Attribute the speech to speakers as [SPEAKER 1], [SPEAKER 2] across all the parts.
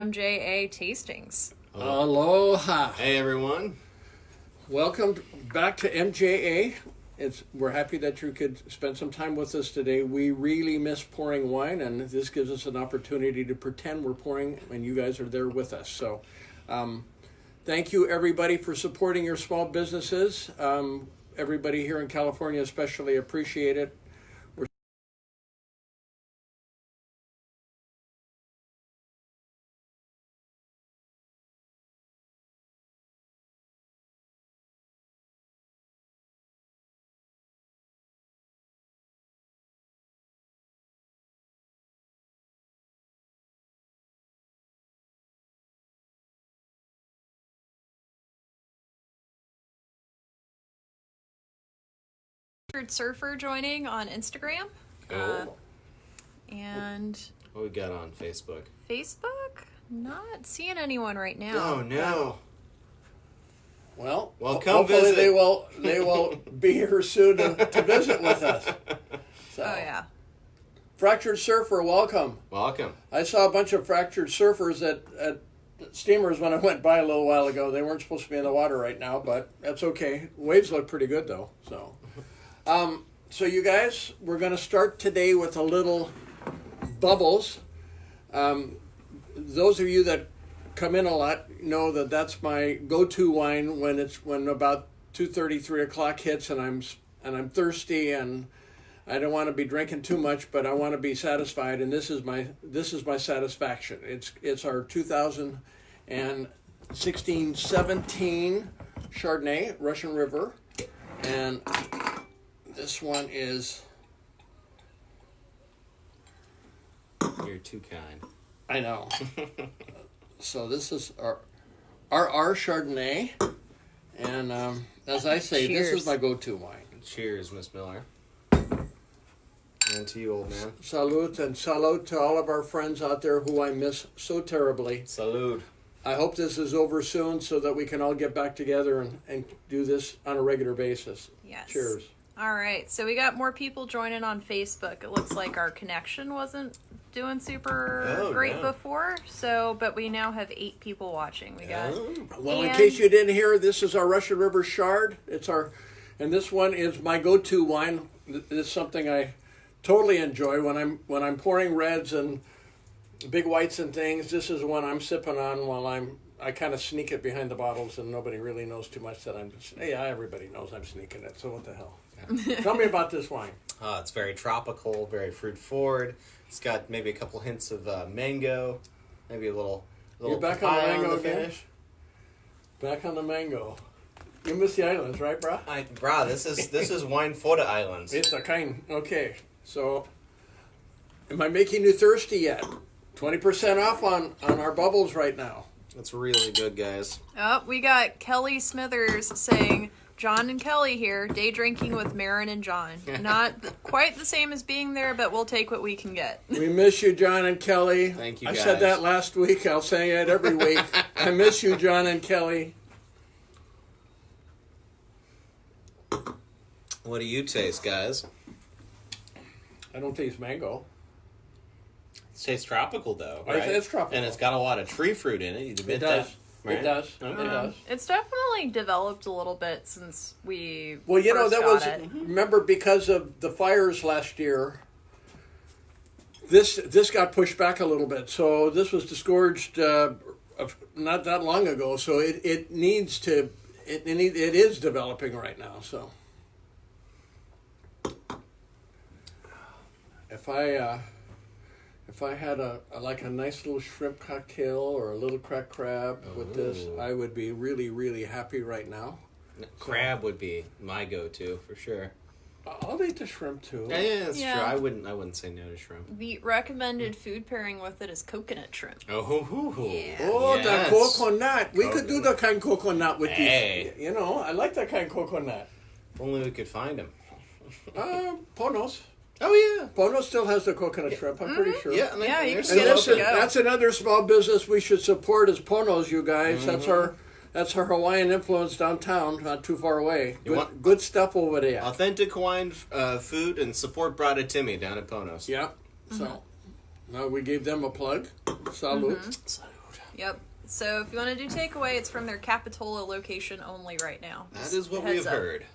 [SPEAKER 1] MJA tastings.
[SPEAKER 2] Aloha.
[SPEAKER 3] Hey everyone.
[SPEAKER 2] Welcome back to MJA. We're happy that you could spend some time with us today. We really miss pouring wine, and this gives us an opportunity to pretend we're pouring and you guys are there with us. So thank you everybody for supporting your small businesses. Everybody here in California especially appreciate it.
[SPEAKER 1] Surfer joining on Instagram.
[SPEAKER 3] Oh.
[SPEAKER 1] And
[SPEAKER 3] What we got on Facebook?
[SPEAKER 1] Facebook? Not seeing anyone right now.
[SPEAKER 3] Oh no.
[SPEAKER 2] Well,
[SPEAKER 3] come
[SPEAKER 2] hopefully
[SPEAKER 3] visit.
[SPEAKER 2] they will be here soon to visit with us. So,
[SPEAKER 1] Oh yeah.
[SPEAKER 2] Fractured Surfer, welcome.
[SPEAKER 3] Welcome.
[SPEAKER 2] I saw a bunch of fractured surfers at steamers when I went by a little while ago. They weren't supposed to be in the water right now, but that's okay. Waves look pretty good though. So you guys, we're going to start today with a little bubbles. Those of you that come in a lot know that that's my go-to wine when about 2:30, 3 o'clock hits, and I'm thirsty and I don't want to be drinking too much, but I want to be satisfied, and this is my satisfaction. It's our 2016-17 Chardonnay, Russian River, and this one is.
[SPEAKER 3] You're too kind.
[SPEAKER 2] I know. So this is our Chardonnay, and as I say,
[SPEAKER 1] Cheers.
[SPEAKER 2] this is my go-to wine.
[SPEAKER 3] Cheers, Miss Miller. And to you, old man.
[SPEAKER 2] Salute and salute to all of our friends out there who I miss so terribly.
[SPEAKER 3] Salud.
[SPEAKER 2] I hope this is over soon so that we can all get back together and do this on a regular basis.
[SPEAKER 1] Yes.
[SPEAKER 2] Cheers.
[SPEAKER 1] All right. So we got more people joining on Facebook. It looks like our connection wasn't doing super great before. But we now have 8 people watching. We got.
[SPEAKER 2] Well, in case you didn't hear, this is our Russian River Chard. And this one is my go-to wine. It's something I totally enjoy when I'm pouring reds and big whites and things. This is one I'm sipping on while I kind of sneak it behind the bottles, and nobody really knows too much that everybody knows I'm sneaking it. So what the hell? Tell me about this wine.
[SPEAKER 3] It's very tropical, very fruit forward. It's got maybe a couple hints of mango, maybe a little
[SPEAKER 2] You're back on the
[SPEAKER 3] papaya
[SPEAKER 2] mango
[SPEAKER 3] the
[SPEAKER 2] again?
[SPEAKER 3] finish.
[SPEAKER 2] Back on the mango. You miss the islands, right, brah?
[SPEAKER 3] This is wine for the islands.
[SPEAKER 2] It's a kind. Okay, so am I making you thirsty yet? 20% off on our bubbles right now.
[SPEAKER 3] It's really good, guys.
[SPEAKER 1] Oh, we got Kelly Smithers saying, John and Kelly here, day drinking with Marin and John. Not quite the same as being there, but we'll take what we can get.
[SPEAKER 2] We miss you, John and Kelly.
[SPEAKER 3] Thank you,
[SPEAKER 2] I
[SPEAKER 3] guys.
[SPEAKER 2] said that last week. I'll say it every week. I miss you, John and Kelly.
[SPEAKER 3] What do you taste, guys?
[SPEAKER 2] I don't taste mango.
[SPEAKER 3] It tastes tropical, though,
[SPEAKER 2] It's-
[SPEAKER 3] right?
[SPEAKER 2] it's tropical.
[SPEAKER 3] And it's got a lot of tree fruit in it. You admit
[SPEAKER 2] It does.
[SPEAKER 3] that, right?
[SPEAKER 2] It does.
[SPEAKER 3] Okay.
[SPEAKER 2] It does.
[SPEAKER 1] It's definitely developed a little bit since we
[SPEAKER 2] Well, you know,
[SPEAKER 1] first
[SPEAKER 2] that
[SPEAKER 1] got
[SPEAKER 2] was,
[SPEAKER 1] it.
[SPEAKER 2] remember, because of the fires last year, this got pushed back a little bit. So this was disgorged not that long ago. So it is developing right now. So if I had a nice little shrimp cocktail or a little cracked crab with this, I would be really, really happy right now.
[SPEAKER 3] Crab would be my go-to for sure.
[SPEAKER 2] I'll eat the shrimp too.
[SPEAKER 3] Yeah, that's
[SPEAKER 1] Yeah.
[SPEAKER 3] true. I wouldn't say no to shrimp.
[SPEAKER 1] The recommended food pairing with it is coconut shrimp.
[SPEAKER 3] Oh,
[SPEAKER 1] Yeah.
[SPEAKER 2] Oh,
[SPEAKER 3] yes.
[SPEAKER 2] the coconut. We could do the kind coconut with
[SPEAKER 3] Hey.
[SPEAKER 2] these. You know, I like that kind coconut.
[SPEAKER 3] If only we could find them.
[SPEAKER 2] Ponos.
[SPEAKER 3] Oh yeah,
[SPEAKER 2] Ponos still has the coconut shrimp, I'm pretty sure.
[SPEAKER 3] yeah.
[SPEAKER 1] Yeah, you
[SPEAKER 3] they're
[SPEAKER 1] can
[SPEAKER 2] And
[SPEAKER 1] get it
[SPEAKER 3] still
[SPEAKER 1] to
[SPEAKER 3] open.
[SPEAKER 1] go.
[SPEAKER 2] that's another small business we should support is Ponos, you guys. That's our Hawaiian influence downtown, not too far away. Good stuff over there.
[SPEAKER 3] Authentic Hawaiian food and support Brada Timmy down at Ponos.
[SPEAKER 2] Yeah. So, now we gave them a plug. Salute.
[SPEAKER 3] Salud.
[SPEAKER 1] Yep. So if you want to do takeaway, it's from their Capitola location only right now.
[SPEAKER 3] That is what
[SPEAKER 1] Heads
[SPEAKER 3] we've
[SPEAKER 1] up.
[SPEAKER 3] heard.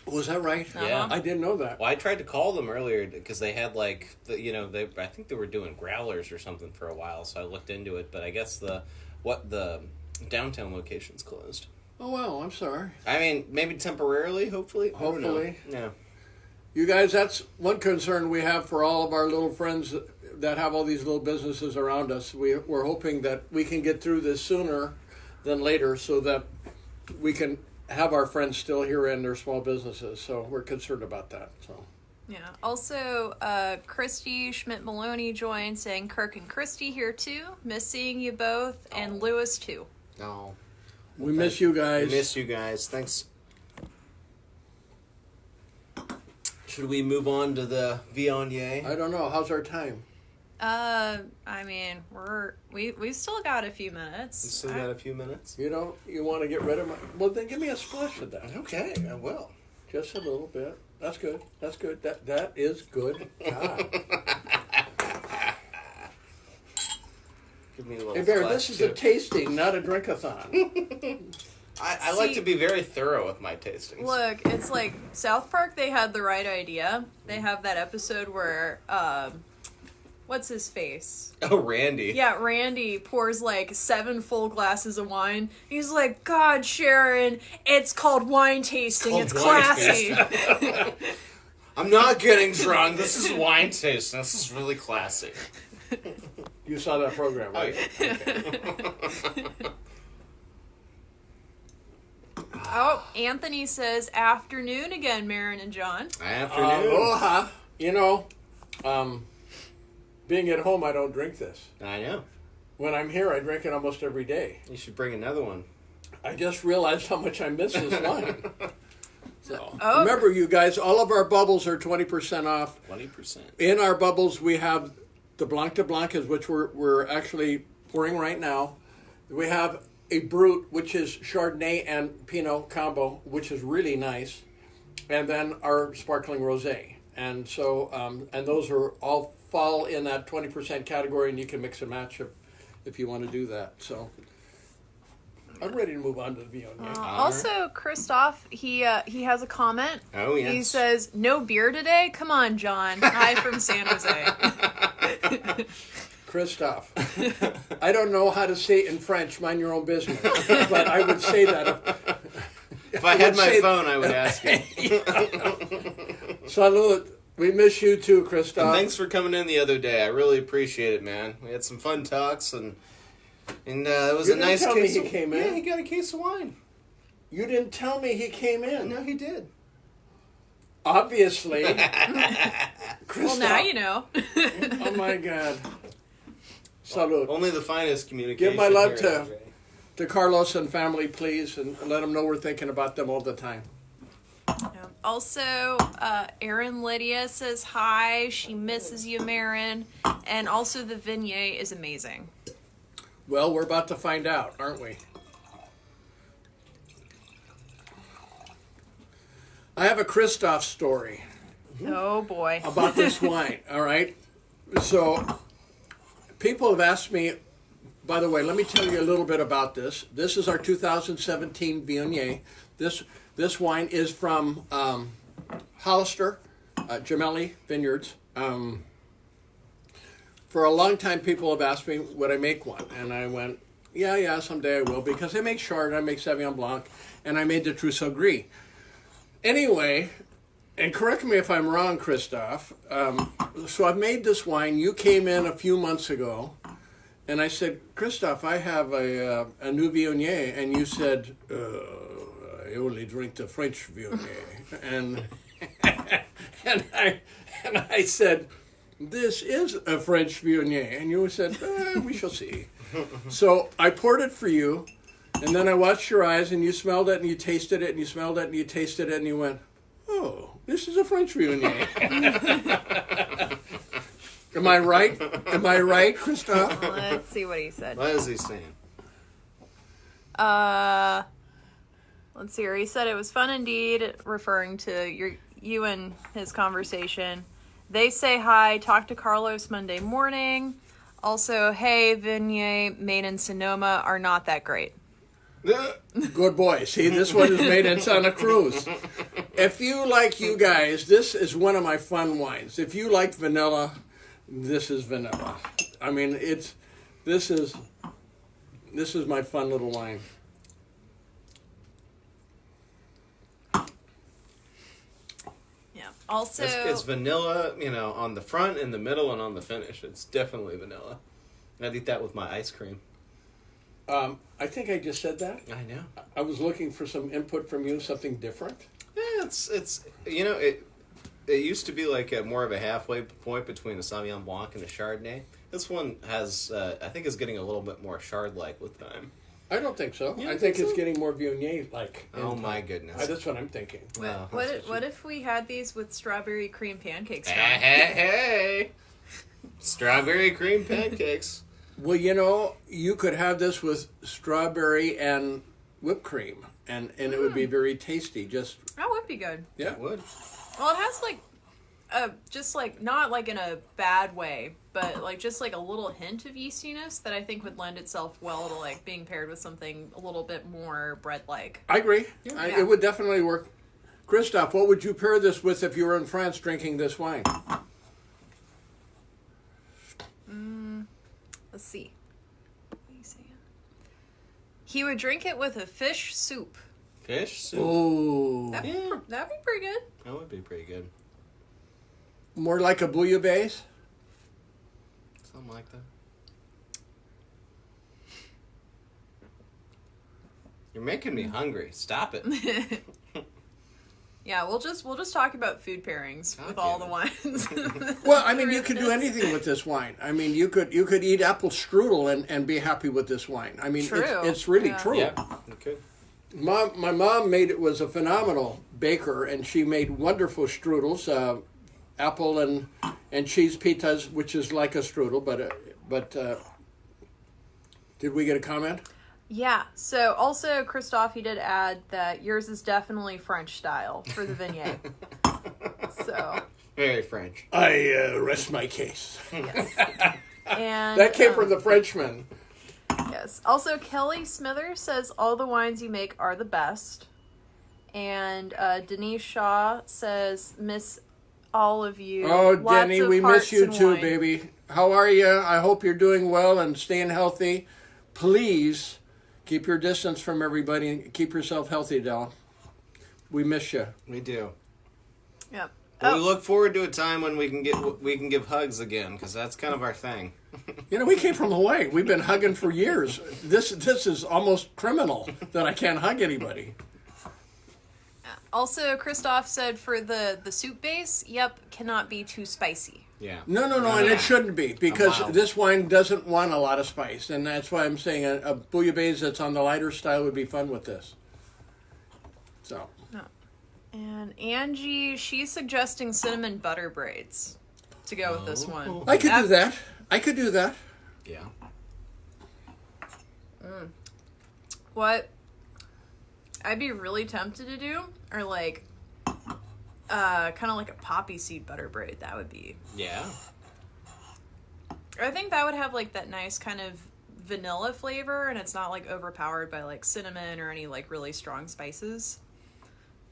[SPEAKER 2] Was that right?
[SPEAKER 3] Yeah.
[SPEAKER 2] I didn't know that.
[SPEAKER 3] Well, I tried to call them earlier because they had I think they were doing growlers or something for a while, so I looked into it. But I guess the downtown location's closed.
[SPEAKER 2] Oh, well, I'm sorry.
[SPEAKER 3] I mean, maybe temporarily, hopefully. I don't know.
[SPEAKER 2] Hopefully.
[SPEAKER 3] Yeah.
[SPEAKER 2] You guys, that's one concern we have for all of our little friends that have all these little businesses around us. We're hoping that we can get through this sooner than later so that we can have our friends still here in their small businesses. So we're concerned about that. So.
[SPEAKER 1] Yeah. Also, Christy Schmidt-Maloney joined saying, Kirk and Christy here too. Miss seeing you both. And Lewis too.
[SPEAKER 3] No.
[SPEAKER 2] We miss you guys.
[SPEAKER 3] We miss you guys. Thanks. Should we move on to the Viognier?
[SPEAKER 2] I don't know. How's our time?
[SPEAKER 1] I mean, we've still got a few minutes.
[SPEAKER 3] We still got a few minutes.
[SPEAKER 2] You want to get rid of my... Well, then give me a splash of that.
[SPEAKER 3] Okay, I will.
[SPEAKER 2] Just a little bit. That's good. That's good. That is good. God.
[SPEAKER 3] Give me a little
[SPEAKER 2] Hey, Bear,
[SPEAKER 3] splash,
[SPEAKER 2] this is
[SPEAKER 3] too.
[SPEAKER 2] a tasting, not a drink-a-thon.
[SPEAKER 3] I like to be very thorough with my tastings.
[SPEAKER 1] Look, it's like South Park, they had the right idea. They have that episode where, what's his face?
[SPEAKER 3] Oh, Randy.
[SPEAKER 1] Yeah, Randy pours like 7 full glasses of wine. He's like, God, Sharon, it's called wine tasting. It's classy.
[SPEAKER 3] I'm not getting drunk. This is wine tasting. This is really classy.
[SPEAKER 2] You saw that program, right?
[SPEAKER 1] Oh, Anthony says afternoon again, Marin and John.
[SPEAKER 3] Afternoon.
[SPEAKER 2] Aloha. Being at home, I don't drink this.
[SPEAKER 3] I know.
[SPEAKER 2] When I'm here, I drink it almost every day.
[SPEAKER 3] You should bring another one.
[SPEAKER 2] I just realized how much I miss this wine. So
[SPEAKER 1] Oh.
[SPEAKER 2] remember, you guys, all of our bubbles are 20% off.
[SPEAKER 3] 20%.
[SPEAKER 2] In our bubbles, we have the Blanc de Blancas, which we're actually pouring right now. We have a Brut, which is Chardonnay and Pinot combo, which is really nice. And then our sparkling rosé. And so, and those are all fall in that 20% category, and you can mix and match if you want to do that. So I'm ready to move on to the Viognier.
[SPEAKER 1] Also, Christoph, he has a comment.
[SPEAKER 3] Oh, yes.
[SPEAKER 1] He says, no beer today? Come on, John. Hi from San Jose.
[SPEAKER 2] Christoph, I don't know how to say it in French, mind your own business, but I would say that.
[SPEAKER 3] If I had my phone, I would ask you.
[SPEAKER 2] Salud. We miss you too, Christoph.
[SPEAKER 3] And thanks for coming in the other day. I really appreciate it, man. We had some fun talks, and it was
[SPEAKER 2] You
[SPEAKER 3] a
[SPEAKER 2] didn't
[SPEAKER 3] nice
[SPEAKER 2] tell me
[SPEAKER 3] case.
[SPEAKER 2] he came in.
[SPEAKER 3] Yeah, he got a case of wine.
[SPEAKER 2] You didn't tell me he came in.
[SPEAKER 3] No, he did.
[SPEAKER 2] Obviously. Christoph.
[SPEAKER 1] Well, now you know.
[SPEAKER 2] Oh my God. Salud.
[SPEAKER 3] Only the finest communication.
[SPEAKER 2] Give my love
[SPEAKER 3] here at MJA.
[SPEAKER 2] to Carlos and family, please, and let them know we're thinking about them all the time.
[SPEAKER 1] Also, Erin Lydia says hi. She misses you, Marin. And also, the Viognier is amazing.
[SPEAKER 2] Well, we're about to find out, aren't we? I have a Christoph story
[SPEAKER 1] Oh, boy.
[SPEAKER 2] about this wine, all right? So, people have asked me, by the way, let me tell you a little bit about this. This is our 2017 Viognier. This wine is from Hollister, Gemelli Vineyards. For a long time, people have asked me, would I make one? And I went, yeah, someday I will, because I make Chardonnay, I make Sauvignon Blanc, and I made the trousseau gris. Anyway, and correct me if I'm wrong, Christoph, so I've made this wine. You came in a few months ago, and I said, Christoph, I have a new Viognier, and you said, I only drink the French Viognier. And I said, this is a French Viognier. And you said, we shall see. So I poured it for you, and then I watched your eyes, and you smelled it, and you tasted it, and you smelled it, and you tasted it, and you went, oh, this is a French Viognier. Am I right? Am I right, Christoph?
[SPEAKER 1] Let's see what he said.
[SPEAKER 3] What is he saying?
[SPEAKER 1] Let's see here. He said it was fun indeed, referring to you and his conversation. They say hi. Talk to Carlos Monday morning. Also, hey, Viognier made in Sonoma are not that great.
[SPEAKER 2] Good boy. See, this one is made in Santa Cruz. If you like, you guys, this is one of my fun wines. If you like vanilla, this is vanilla. I mean, this is my fun little wine.
[SPEAKER 1] Yeah. Also,
[SPEAKER 3] It's vanilla, on the front, in the middle, and on the finish. It's definitely vanilla. I'd eat that with my ice cream.
[SPEAKER 2] I think I just said that.
[SPEAKER 3] I know.
[SPEAKER 2] I was looking for some input from you, something different.
[SPEAKER 3] Yeah, it used to be like more of a halfway point between a Sauvignon Blanc and a Chardonnay. This one has, I think, is getting a little bit more Chard-like with time.
[SPEAKER 2] I don't think so.
[SPEAKER 3] You
[SPEAKER 2] I
[SPEAKER 3] don't
[SPEAKER 2] think
[SPEAKER 3] think
[SPEAKER 2] it's
[SPEAKER 3] so?
[SPEAKER 2] getting more Viognier-like.
[SPEAKER 3] Oh my goodness.
[SPEAKER 2] That's what I'm thinking.
[SPEAKER 3] Wow.
[SPEAKER 1] what if we had these with strawberry cream pancakes?
[SPEAKER 3] Hey! Strawberry cream pancakes.
[SPEAKER 2] Well, you could have this with strawberry and whipped cream, and it would be very tasty. Just
[SPEAKER 1] That would be good.
[SPEAKER 2] yeah,
[SPEAKER 3] It would.
[SPEAKER 1] Well, it has just like not like in a bad way, but like just like a little hint of yeastiness that I think would lend itself well to like being paired with something a little bit more bread-like.
[SPEAKER 2] I agree.
[SPEAKER 1] Yeah.
[SPEAKER 2] It would definitely work. Christophe, what would you pair this with if you were in France drinking this wine?
[SPEAKER 1] Let's see. What are you saying? He would drink it with a fish soup.
[SPEAKER 3] Fish soup.
[SPEAKER 2] Oh,
[SPEAKER 1] That'd
[SPEAKER 3] Yeah.
[SPEAKER 1] be pretty good.
[SPEAKER 3] That would be pretty good.
[SPEAKER 2] more like a bouillabaisse.
[SPEAKER 3] Something like that. You're making me hungry. Stop it.
[SPEAKER 1] Yeah, we'll just talk about food pairings with all the wines.
[SPEAKER 2] Well, I mean, you could do anything with this wine. I mean, you could eat apple strudel and be happy with this wine. I mean,
[SPEAKER 1] True.
[SPEAKER 2] it's really
[SPEAKER 1] Yeah.
[SPEAKER 2] true.
[SPEAKER 3] Yeah, you could.
[SPEAKER 2] My mom was a phenomenal baker, and she made wonderful strudels, apple and cheese pitas, which is like a strudel. But did we get a comment?
[SPEAKER 1] Yeah, so also Christophe, he did add that yours is definitely French style for the Viognier. So,
[SPEAKER 3] Very French.
[SPEAKER 2] I rest my case.
[SPEAKER 1] yes. And
[SPEAKER 2] That came from the Frenchman.
[SPEAKER 1] yes. Also, Kelly Smithers says all the wines you make are the best. And Denise Shaw says, miss all of you.
[SPEAKER 2] Oh,
[SPEAKER 1] Lots
[SPEAKER 2] Denny,
[SPEAKER 1] of
[SPEAKER 2] we miss
[SPEAKER 1] hearts
[SPEAKER 2] you
[SPEAKER 1] and
[SPEAKER 2] too,
[SPEAKER 1] wine.
[SPEAKER 2] baby. How are you? I hope you're doing well and staying healthy. Please keep your distance from everybody and keep yourself healthy, Del. We miss you.
[SPEAKER 3] We do.
[SPEAKER 1] Yep.
[SPEAKER 3] But we look forward to a time when we can give hugs again, because that's kind of our thing.
[SPEAKER 2] We came from Hawaii. We've been hugging for years. This is almost criminal that I can't hug anybody.
[SPEAKER 1] Also, Christophe said for the soup base, yep, cannot be too spicy.
[SPEAKER 3] Yeah.
[SPEAKER 2] No, and it shouldn't be, because
[SPEAKER 3] mild.
[SPEAKER 2] this wine doesn't want a lot of spice, and that's why I'm saying a bouillabaisse that's on the lighter style would be fun with this. So,
[SPEAKER 1] And Angie, she's suggesting cinnamon butter braids to go with this one.
[SPEAKER 2] I could do that. I could do that.
[SPEAKER 3] Yeah.
[SPEAKER 1] What I'd be really tempted to do are like kind of like a poppy seed butter braid. That would be.
[SPEAKER 3] Yeah.
[SPEAKER 1] I think that would have like that nice kind of vanilla flavor, and it's not like overpowered by like cinnamon or any like really strong spices.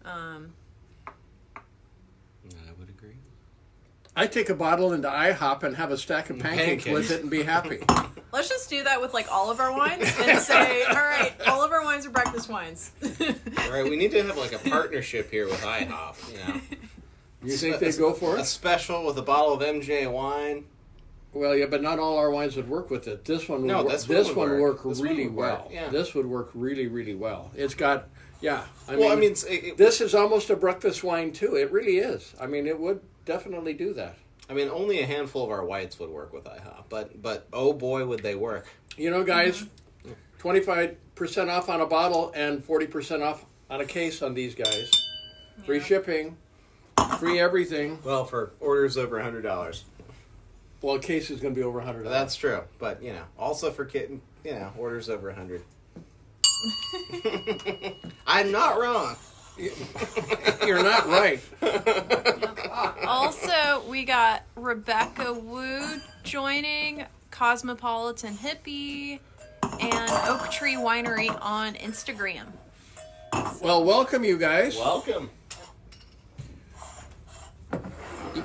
[SPEAKER 3] I would agree.
[SPEAKER 2] I'd take a bottle into IHOP and have a stack of pancakes with it and be happy.
[SPEAKER 1] Let's just do that with like all of our wines and say, all right, all of our wines are breakfast wines.
[SPEAKER 3] All right, we need to have like a partnership here with IHOP.
[SPEAKER 2] You think they'd go for
[SPEAKER 3] A
[SPEAKER 2] it?
[SPEAKER 3] special with a bottle of MJA wine.
[SPEAKER 2] Well, yeah, but not all our wines would work with it. This one would
[SPEAKER 3] No,
[SPEAKER 2] work.
[SPEAKER 3] this one
[SPEAKER 2] This
[SPEAKER 3] would
[SPEAKER 2] one
[SPEAKER 3] work.
[SPEAKER 2] work
[SPEAKER 3] This one
[SPEAKER 2] really
[SPEAKER 3] would work,
[SPEAKER 2] well.
[SPEAKER 3] yeah.
[SPEAKER 2] This would work really, really well. It's got, yeah. I
[SPEAKER 3] This
[SPEAKER 2] this is almost a breakfast wine too. It really is. I mean, it would definitely do that.
[SPEAKER 3] only a handful of our whites would work with IHOP, but oh boy, would they work.
[SPEAKER 2] Guys, 25% off on a bottle and 40% off on a case on these guys. Free shipping, free everything.
[SPEAKER 3] Well, for orders over $100.
[SPEAKER 2] Well, a case is going to be over $100.
[SPEAKER 3] That's true, but also for kitten, orders over 100. I'm not wrong.
[SPEAKER 2] You're not right.
[SPEAKER 1] Also, we got Rebecca Wood joining. Cosmopolitan Hippie, and Oak Tree Winery on Instagram.
[SPEAKER 2] Well, welcome, you guys.
[SPEAKER 3] Welcome.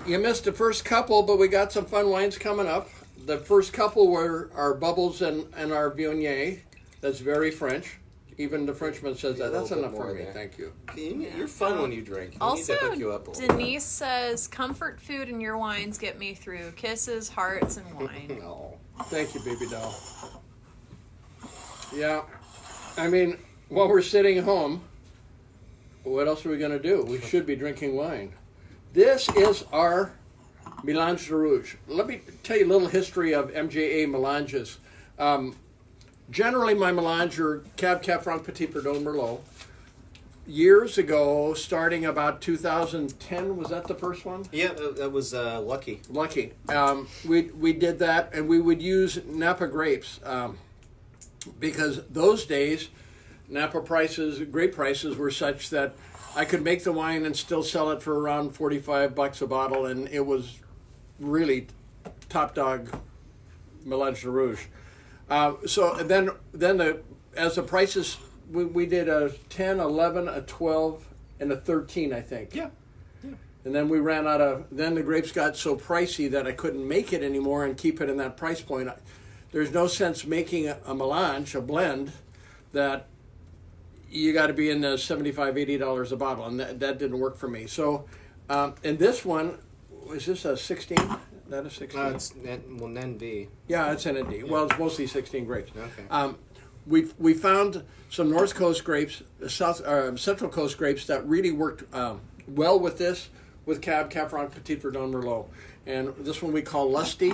[SPEAKER 2] You missed the first couple, but we got some fun wines coming up. The first couple were our Bubbles and our Viognier. That's very French. Even the Frenchman says that. That's enough for me.
[SPEAKER 3] There.
[SPEAKER 2] Thank you.
[SPEAKER 3] You're fun when you drink. You
[SPEAKER 1] Also,
[SPEAKER 3] need to hook you up a little
[SPEAKER 1] Denise says, comfort food in your wines get me through kisses, hearts, and wine.
[SPEAKER 3] bit. Oh.
[SPEAKER 2] Thank you, baby doll. Yeah. I mean, while we're sitting home, what else are we going to do? We should be drinking wine. This is our Melange de Rouge. Let me tell you a little history of MJA Melanges. Generally, my Melange are Cab Franc Petit Verdot Merlot. Years ago, starting about 2010, was that the first one?
[SPEAKER 3] Yeah, that was Lucky.
[SPEAKER 2] Lucky. We did that, and we would use Napa grapes because those days, Napa grape prices were such that I could make the wine and still sell it for around $45 a bottle, and it was really top dog Melange de Rouge. So then as the prices, we did a 10, 11, a 12, and a 13, I think.
[SPEAKER 3] Yeah.
[SPEAKER 2] And then we ran out of, then the grapes got so pricey that I couldn't make it anymore and keep it in that price point. There's no sense making a melange, a blend, that you got to be in the $75, $80 a bottle, and that didn't work for me. So, and this one, is this a 16? That a 16?
[SPEAKER 3] It's NV.
[SPEAKER 2] Yeah, it's ND. Yeah. Well, it's mostly 16 grapes.
[SPEAKER 3] Okay.
[SPEAKER 2] We found some North Coast grapes, Central Coast grapes that really worked well with this, with Cab Franc Petit Verdot Merlot. And this one we call Lusty,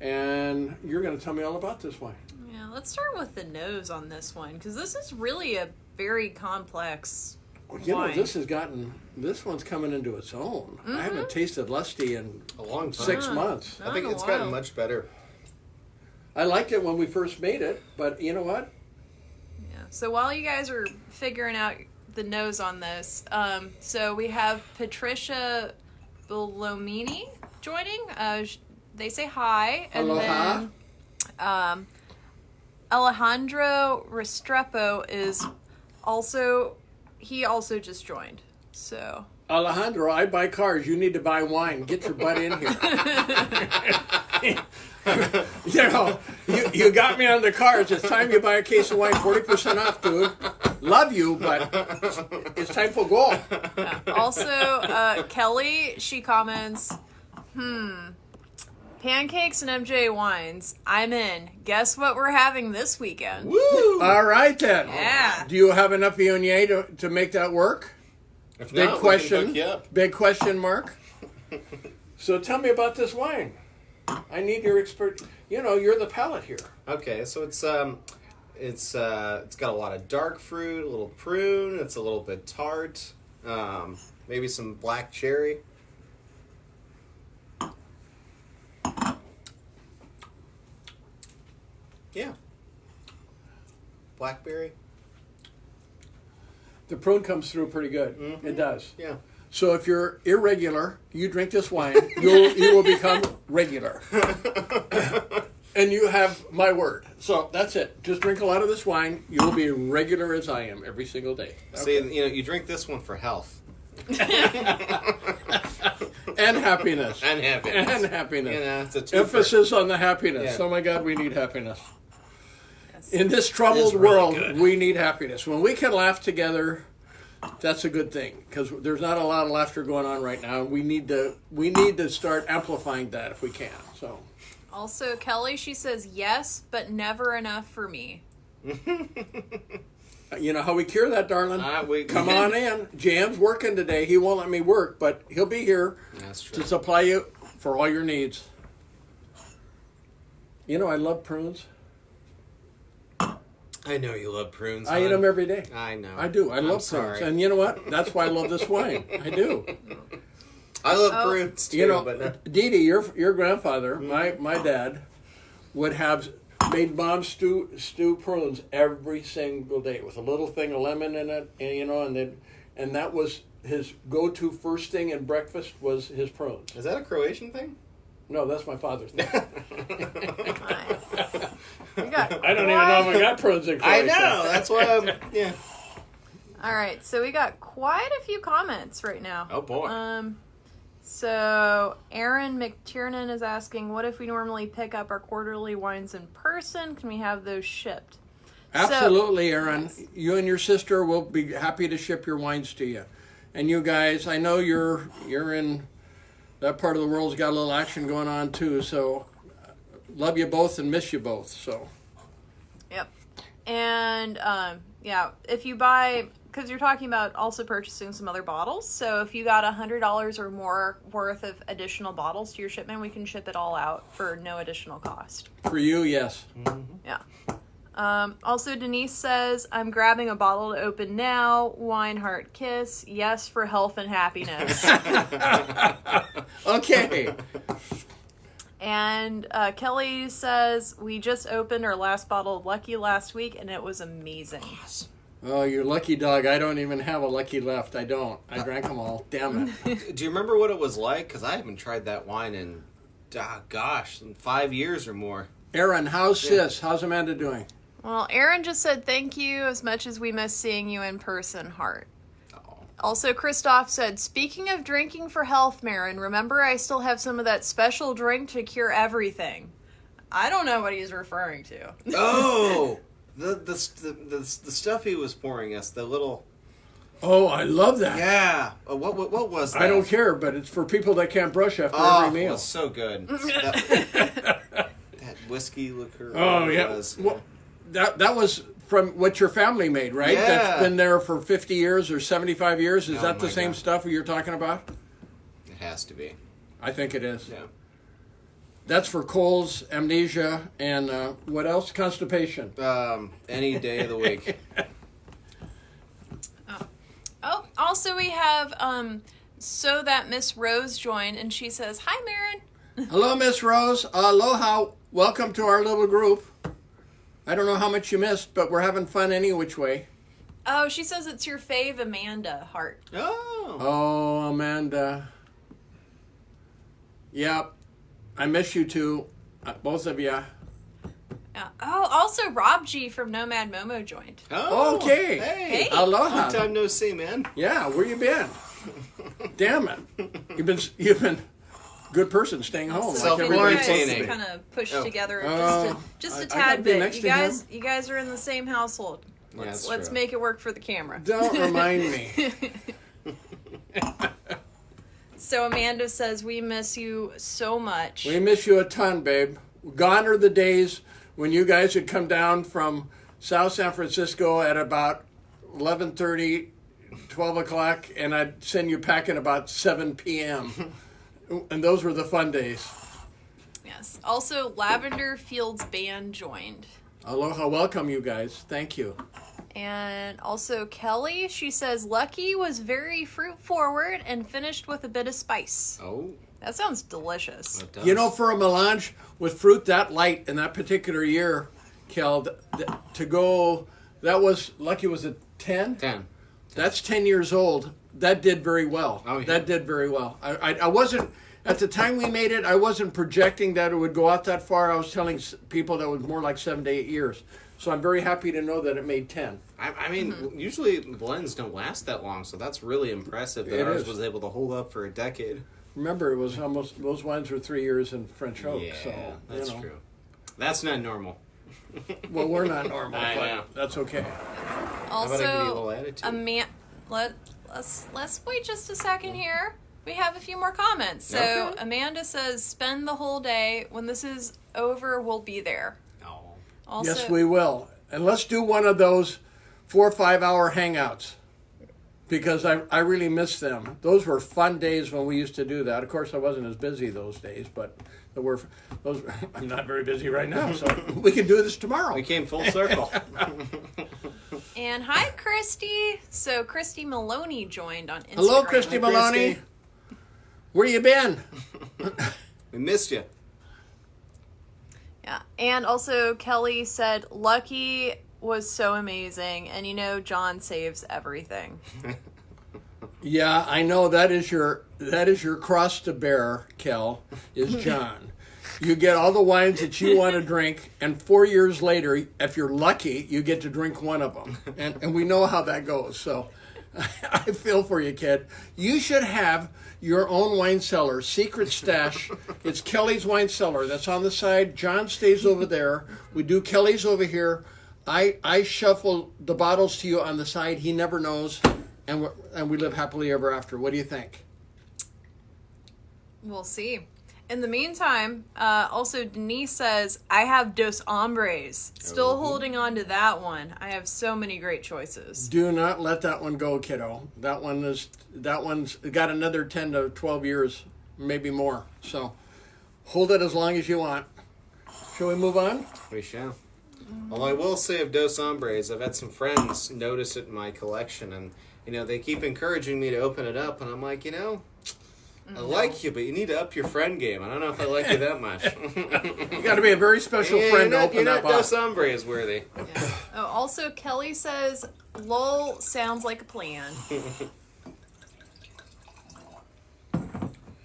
[SPEAKER 2] and you're going to tell me all about this wine.
[SPEAKER 1] Yeah, let's start with the nose on this one, because this is really a very complex
[SPEAKER 2] You
[SPEAKER 1] wine.
[SPEAKER 2] know, this one's coming into its own.
[SPEAKER 1] Mm-hmm.
[SPEAKER 2] I haven't tasted Lusty in
[SPEAKER 3] A long time.
[SPEAKER 2] 6 months.
[SPEAKER 3] I think it's gotten much better.
[SPEAKER 2] I liked it when we first made it, but you know what?
[SPEAKER 1] Yeah. So while you guys are figuring out the nose on this, so we have Patricia Bellomini joining. They say hi, and
[SPEAKER 2] Aloha.
[SPEAKER 1] then Alejandro Restrepo is also. He also just joined. So
[SPEAKER 2] Alejandro, I buy cars. You need to buy wine. Get your butt in here. You know, you got me on the cars. It's time you buy a case of wine, 40% off, dude. Love you, but it's time for goal.
[SPEAKER 1] yeah. Also, Kelly, she comments, pancakes and MJA wines. I'm in. Guess what we're having this weekend?
[SPEAKER 3] Woo!
[SPEAKER 2] All right, then.
[SPEAKER 1] Yeah.
[SPEAKER 2] Do you have enough Viognier to make that work?
[SPEAKER 3] If
[SPEAKER 2] Big
[SPEAKER 3] not,
[SPEAKER 2] question.
[SPEAKER 3] we can hook you up.
[SPEAKER 2] Big question mark. So tell me about this wine. I need your expert. You know, you're the palate here.
[SPEAKER 3] Okay, so it's got a lot of dark fruit, a little prune. It's a little bit tart. Maybe some black cherry. Yeah. Blackberry.
[SPEAKER 2] The prune comes through pretty good.
[SPEAKER 3] Mm-hmm.
[SPEAKER 2] It does.
[SPEAKER 3] Yeah.
[SPEAKER 2] So if you're irregular, you drink this wine, you will become regular. And you have my word. So that's it. Just drink a lot of this wine. You will be regular as I am every single day.
[SPEAKER 3] See, you drink this one for health.
[SPEAKER 2] And happiness.
[SPEAKER 3] And happiness.
[SPEAKER 2] And happiness.
[SPEAKER 3] You know, it's a twofer.
[SPEAKER 2] Emphasis on the happiness.
[SPEAKER 3] Yeah.
[SPEAKER 2] Oh my God, we need happiness.
[SPEAKER 1] Yes.
[SPEAKER 2] In this troubled
[SPEAKER 3] It's really
[SPEAKER 2] world,
[SPEAKER 3] good.
[SPEAKER 2] we need happiness. When we can laugh together, that's a good thing, because there's not a lot of laughter going on right now. We need to start amplifying that if we can. So,
[SPEAKER 1] Also, Kelly, she says yes, but never enough for me.
[SPEAKER 2] you know how we cure that, darling? Come on in. Jam's working today. He won't let me work, but he'll be here
[SPEAKER 3] That's true.
[SPEAKER 2] to supply you for all your needs. You know, I love prunes.
[SPEAKER 3] I know you love prunes.
[SPEAKER 2] I eat
[SPEAKER 3] hon.
[SPEAKER 2] them every day.
[SPEAKER 3] I know.
[SPEAKER 2] I do. I
[SPEAKER 3] I'm
[SPEAKER 2] love prunes.
[SPEAKER 3] sorry.
[SPEAKER 2] And you know what? That's why I love this wine. I do.
[SPEAKER 3] I love prunes too.
[SPEAKER 2] You know,
[SPEAKER 3] but
[SPEAKER 2] Dee Dee, your grandfather, my dad, would have made mom stew prunes every single day with a little thing of lemon in it, and you know, and that was his go-to first thing in breakfast was his prunes.
[SPEAKER 3] is that a Croatian thing?
[SPEAKER 2] No, that's my father's name.
[SPEAKER 1] Fine.
[SPEAKER 2] I don't even know if I got pros and cons.
[SPEAKER 3] I know. That's why I'm. Yeah.
[SPEAKER 1] All right, so we got quite a few comments right now.
[SPEAKER 3] Oh boy.
[SPEAKER 1] So Aaron McTiernan is asking, what if we normally pick up our quarterly wines in person? Can we have those shipped?
[SPEAKER 2] Absolutely, Aaron.
[SPEAKER 1] Yes.
[SPEAKER 2] You and your sister will be happy to ship your wines to you. And you guys, I know you're in that part of the world's got a little action going on too. So love you both and miss you both. So.
[SPEAKER 1] Yep. And if you buy, because you're talking about also purchasing some other bottles. So if you got $100 or more worth of additional bottles to your shipment, we can ship it all out for no additional cost.
[SPEAKER 2] For you, yes.
[SPEAKER 3] Mm-hmm.
[SPEAKER 1] Yeah. Also, Denise says, I'm grabbing a bottle to open now. Wine heart kiss. Yes, for health and happiness.
[SPEAKER 2] Okay.
[SPEAKER 1] And Kelly says, we just opened our last bottle of Lucky last week, and it was amazing.
[SPEAKER 2] Oh, you lucky dog. I don't even have a Lucky left. I don't. I drank them all. Damn it.
[SPEAKER 3] Do you remember what it was like? Because I haven't tried that wine in, in 5 years or more.
[SPEAKER 2] Aaron, how's sis? How's Amanda doing?
[SPEAKER 1] Well, Aaron just said, thank you as much as we miss seeing you in person, heart.
[SPEAKER 3] Oh.
[SPEAKER 1] Also, Christoph said, speaking of drinking for health, Marin, remember I still have some of that special drink to cure everything. I don't know what he's referring to.
[SPEAKER 3] Oh! The stuff he was pouring us, the little...
[SPEAKER 2] Oh, I love that.
[SPEAKER 3] Yeah. What was that?
[SPEAKER 2] I don't care, but it's for people that can't brush after every meal.
[SPEAKER 3] It was so good. that whiskey liqueur.
[SPEAKER 2] Oh, yeah. Well, that was from what your family made, right?
[SPEAKER 3] Yeah.
[SPEAKER 2] That's been there for 50 years or 75 years. Is that the
[SPEAKER 3] my
[SPEAKER 2] same
[SPEAKER 3] God.
[SPEAKER 2] stuff you're talking about?
[SPEAKER 3] It has to be.
[SPEAKER 2] I think it is.
[SPEAKER 3] Yeah.
[SPEAKER 2] That's for colds, amnesia, and what else? Constipation.
[SPEAKER 3] Any day of the week.
[SPEAKER 1] Oh, also we have, so that Miss Rose joined, and she says, hi, Marin.
[SPEAKER 2] Hello, Miss Rose. Aloha. Welcome to our little group. I don't know how much you missed, but we're having fun any which way.
[SPEAKER 1] Oh, she says it's your fave, Amanda, heart.
[SPEAKER 3] Oh.
[SPEAKER 2] Oh, Amanda. Yep. I miss you too. Both of you.
[SPEAKER 1] Yeah. Oh, also Rob G from Nomad Momo joined.
[SPEAKER 3] Oh.
[SPEAKER 2] Okay.
[SPEAKER 3] Hey.
[SPEAKER 2] Aloha.
[SPEAKER 3] Long time no see, man.
[SPEAKER 2] Yeah, where you been? Damn it. You've been good person staying home.
[SPEAKER 3] Self-quarantining.
[SPEAKER 1] Kind of pushed together just a
[SPEAKER 2] I gotta
[SPEAKER 1] tad
[SPEAKER 2] be
[SPEAKER 1] bit.
[SPEAKER 2] next
[SPEAKER 1] You
[SPEAKER 2] to
[SPEAKER 1] guys,
[SPEAKER 2] him.
[SPEAKER 1] you guys are in the same household.
[SPEAKER 3] Yeah, that's
[SPEAKER 1] Let's
[SPEAKER 3] true.
[SPEAKER 1] make it work for the camera.
[SPEAKER 2] Don't remind me.
[SPEAKER 1] So Amanda says we miss you so much.
[SPEAKER 2] We miss you a ton, babe. Gone are the days when you guys would come down from South San Francisco at about 11:30, 12 o'clock, and I'd send you packing about 7 p.m. And those were the fun days.
[SPEAKER 1] Yes. Also, Lavender Fields Band joined.
[SPEAKER 2] Aloha, welcome you guys. Thank you.
[SPEAKER 1] And also Kelly, she says Lucky was very fruit forward and finished with a bit of spice.
[SPEAKER 3] Oh.
[SPEAKER 1] That sounds delicious.
[SPEAKER 3] It does.
[SPEAKER 2] You know, for a melange with fruit that light in that particular year, Kel, to go, that was, Lucky was it 10?
[SPEAKER 3] 10.
[SPEAKER 2] That's 10 years old. That did very well.
[SPEAKER 3] Oh, yeah.
[SPEAKER 2] That did very well. I wasn't, at the time we made it, I wasn't projecting that it would go out that far. I was telling people that it was more like 7 to 8 years. So I'm very happy to know that it made 10.
[SPEAKER 3] I mean, usually blends don't last that long, so that's really impressive that
[SPEAKER 2] It
[SPEAKER 3] ours
[SPEAKER 2] is.
[SPEAKER 3] was able to hold up for a decade.
[SPEAKER 2] Remember, it was almost, those wines were 3 years in French oak.
[SPEAKER 3] Yeah,
[SPEAKER 2] So,
[SPEAKER 3] that's
[SPEAKER 2] you know.
[SPEAKER 3] true. That's not normal.
[SPEAKER 2] Well, we're not normal,
[SPEAKER 3] I
[SPEAKER 2] but
[SPEAKER 3] know.
[SPEAKER 2] that's okay.
[SPEAKER 3] How about I give you a
[SPEAKER 1] Also,
[SPEAKER 3] little attitude?
[SPEAKER 1] let's wait just a second here. We have a few more comments. So
[SPEAKER 3] Okay.
[SPEAKER 1] Amanda says, spend the whole day. When this is over, we'll be there.
[SPEAKER 3] Oh.
[SPEAKER 1] Also,
[SPEAKER 2] Yes, we will. And let's do one of those 4 or 5 hour hangouts because I really miss them. Those were fun days when we used to do that. Of course, I wasn't as busy those days, but I'm not very busy right now, so we can do this tomorrow.
[SPEAKER 3] We came full circle.
[SPEAKER 1] And hi, Christy. So Christy Maloney joined on Instagram.
[SPEAKER 2] Hello, Christy Maloney.
[SPEAKER 3] Christy.
[SPEAKER 2] Where you been?
[SPEAKER 3] We missed you.
[SPEAKER 1] Yeah. And also Kelly said, Lucky was so amazing. And you know, John saves everything.
[SPEAKER 2] Yeah, I know that is your cross to bear, Kel, is John. You get all the wines that you want to drink, and 4 years later, if you're lucky, you get to drink one of them. And we know how that goes. So I feel for you, kid. You should have your own wine cellar, secret stash. It's Kelly's Wine Cellar. That's on the side. John stays over there. We do Kelly's over here. I shuffle the bottles to you on the side. He never knows. And we live happily ever after. What do you think?
[SPEAKER 1] We'll see. In the meantime, also Denise says, I have Dos Hombres. Still holding on to that one. I have so many great choices.
[SPEAKER 2] Do not let that one go, kiddo. That one's got another 10 to 12 years, maybe more. So hold it as long as you want. Shall we move on?
[SPEAKER 3] We shall. Well, I will say of Dos Hombres, I've had some friends notice it in my collection, and they keep encouraging me to open it up, and I'm like, I like you, but you need to up your friend game. I don't know if I like you that much.
[SPEAKER 2] You got to be a very special friend to open that box.
[SPEAKER 3] Dos Hombres worthy.
[SPEAKER 1] Yeah. Oh, also, Kelly says, lol, sounds like a plan.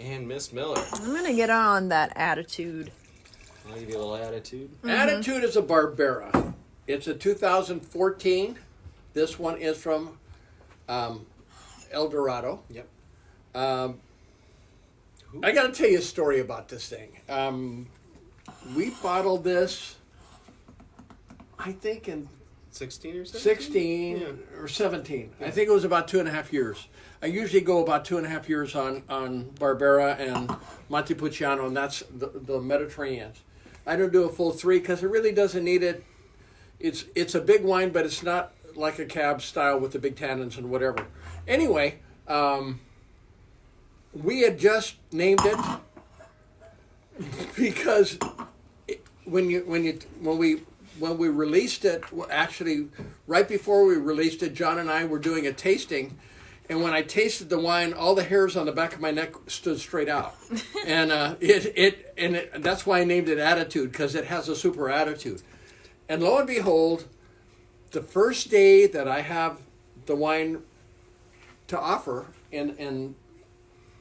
[SPEAKER 3] And Miss Miller.
[SPEAKER 1] I'm going to get on that attitude.
[SPEAKER 3] I'll give you a little attitude.
[SPEAKER 1] Mm-hmm.
[SPEAKER 2] Attitude is a Barbera. It's a 2014. This one is from El Dorado.
[SPEAKER 3] Yep.
[SPEAKER 2] I got to tell you a story about this thing. We bottled this, I think, in
[SPEAKER 3] 16 or 17?
[SPEAKER 2] 16 or 17. I think it was about 2.5 years. I usually go about 2.5 years on Barbera and Montepuliciano, and that's the Mediterraneans. I don't do a full 3 because it really doesn't need it. It's a big wine, but it's not like a cab style with the big tannins and whatever. Anyway, we had just named it because when we released it, actually right before we released it, John and I were doing a tasting, and when I tasted the wine, all the hairs on the back of my neck stood straight out, and that's why I named it Attitude, because it has a super attitude. And lo and behold, the first day that I have the wine to offer in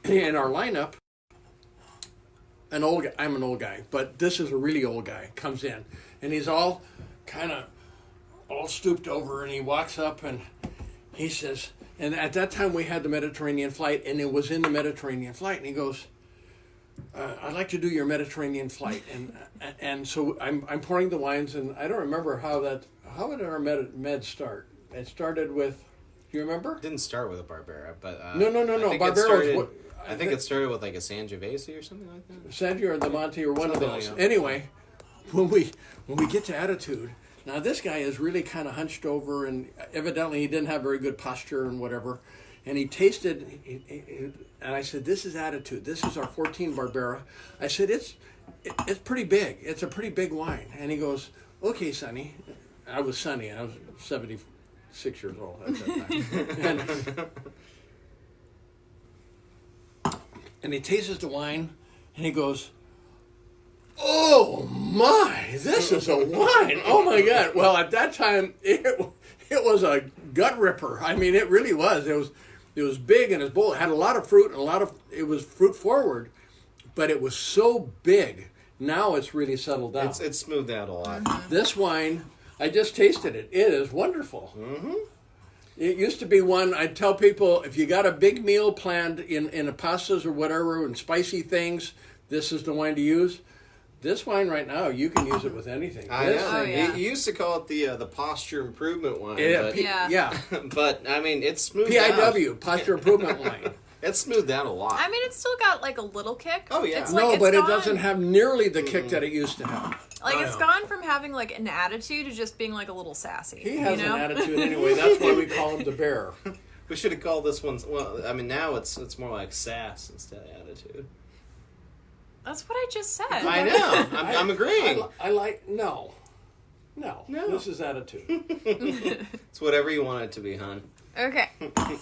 [SPEAKER 2] our lineup, I'm an old guy, but this is a really old guy, comes in, and he's all kind of all stooped over, and he walks up and he says, and at that time we had the Mediterranean flight, and it was in the Mediterranean flight, and he goes, I'd like to do your Mediterranean flight, and so I'm pouring the wines, and I don't remember how did our med start? It started with, do you remember?
[SPEAKER 3] It didn't start with a Barbera, but
[SPEAKER 2] no. Barbera.
[SPEAKER 3] I think it started with like a sangiovese or something like that.
[SPEAKER 2] Sangiovese or the Monte or one
[SPEAKER 3] Something
[SPEAKER 2] of those.
[SPEAKER 3] like that.
[SPEAKER 2] Anyway, when we get to Attitude, now this guy is really kind of hunched over, and evidently he didn't have very good posture and whatever. And he tasted, and I said, "This is Attitude. This is our 14 Barbera." I said, "It's pretty big. It's a pretty big wine." And he goes, "Okay, Sonny." I was Sonny. I was 76 years old at that time. And he tastes the wine, and he goes, "Oh my, this is a wine! Oh my God!" Well, at that time, it was a gut ripper. I mean, it really was. It was big, and it was bold. It had a lot of fruit, and it was fruit forward, but it was so big. Now it's really settled down.
[SPEAKER 3] It's smoothed out a lot.
[SPEAKER 1] Mm-hmm.
[SPEAKER 2] This wine, I just tasted it. It is wonderful.
[SPEAKER 3] Mm-hmm.
[SPEAKER 2] It used to be one, I'd tell people, if you got a big meal planned in a pastas or whatever and spicy things, this is the wine to use. This wine right now, you can use it with anything.
[SPEAKER 3] I
[SPEAKER 2] This
[SPEAKER 3] know.
[SPEAKER 1] Oh, yeah.
[SPEAKER 3] You used to call it the posture improvement wine.
[SPEAKER 2] Yeah,
[SPEAKER 3] but,
[SPEAKER 1] Yeah.
[SPEAKER 3] but I mean, it's smoothed out.
[SPEAKER 2] PIW, posture improvement wine.
[SPEAKER 3] It's smoothed out a lot.
[SPEAKER 1] I mean, it's still got like a little kick.
[SPEAKER 3] Oh, yeah.
[SPEAKER 1] It's
[SPEAKER 2] No,
[SPEAKER 1] it's
[SPEAKER 2] but it
[SPEAKER 1] gone-
[SPEAKER 2] doesn't have nearly the kick that it used to have.
[SPEAKER 1] Like,
[SPEAKER 2] I
[SPEAKER 1] it's
[SPEAKER 2] know.
[SPEAKER 1] gone from having like an attitude to just being like a little sassy.
[SPEAKER 2] He has
[SPEAKER 1] you know?
[SPEAKER 2] an attitude anyway. That's why we call him the bear.
[SPEAKER 3] We should have called this one. Well, I mean, now it's more like sass instead of attitude.
[SPEAKER 1] That's what I just said.
[SPEAKER 3] I know. I'm agreeing.
[SPEAKER 2] I like, no. This is attitude.
[SPEAKER 3] It's whatever you want it to be, hon.
[SPEAKER 1] Okay,